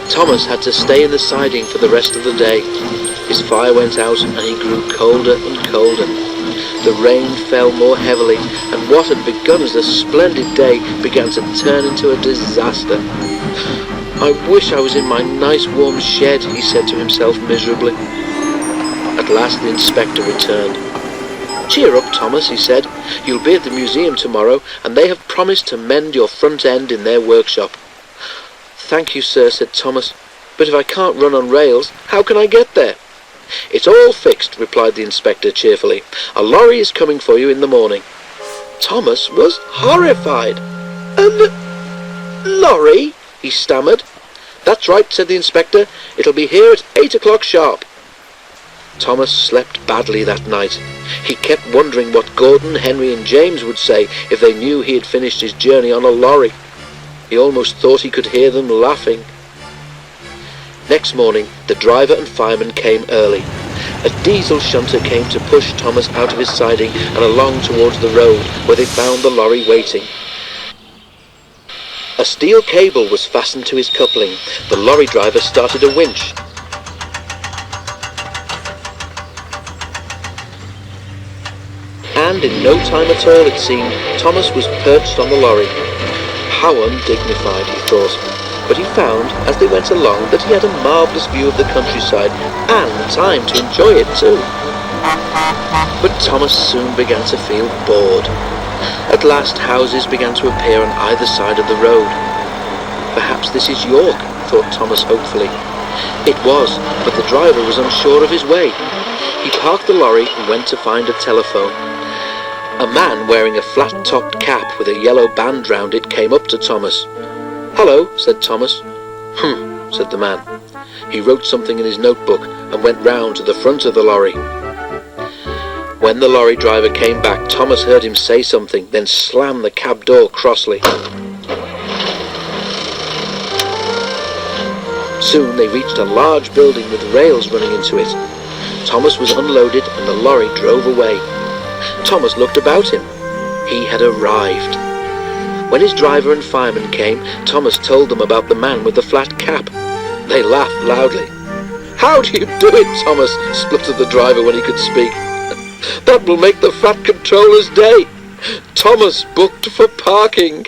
Thomas had to stay in the siding for the rest of the day. His fire went out and he grew colder and colder. The rain fell more heavily, and what had begun as a splendid day began to turn into a disaster. "I wish I was in my nice warm shed," he said to himself miserably. At last the inspector returned. "Cheer up, Thomas," he said. "You'll be at the museum tomorrow, and they have promised to mend your front end in their workshop." "Thank you, sir," said Thomas, "but if I can't run on rails, how can I get there?" "It's all fixed," replied the inspector cheerfully. "A lorry is coming for you in the morning." Thomas was horrified. "A lorry?" he stammered. "That's right," said the inspector. "It'll be here at 8 o'clock sharp." Thomas slept badly that night. He kept wondering what Gordon, Henry and James would say if they knew he had finished his journey on a lorry. He almost thought he could hear them laughing. Next morning, the driver and fireman came early. A diesel shunter came to push Thomas out of his siding and along towards the road, where they found the lorry waiting. A steel cable was fastened to his coupling. The lorry driver started a winch. And in no time at all, it seemed, Thomas was perched on the lorry. How undignified, he thought, but he found, as they went along, that he had a marvellous view of the countryside, and time to enjoy it too. But Thomas soon began to feel bored. At last houses began to appear on either side of the road. "Perhaps this is York," thought Thomas hopefully. It was, but the driver was unsure of his way. He parked the lorry and went to find a telephone. A man wearing a flat-topped cap with a yellow band round it came up to Thomas. "Hello," said Thomas. Said the man. He wrote something in his notebook and went round to the front of the lorry. When the lorry driver came back, Thomas heard him say something, then slam the cab door crossly. Soon they reached a large building with rails running into it. Thomas was unloaded and the lorry drove away. Thomas looked about him. He had arrived. When his driver and fireman came, Thomas told them about the man with the flat cap. They laughed loudly. "How do you do it, Thomas?" spluttered the driver when he could speak. "That will make the fat controller's day. Thomas booked for parking."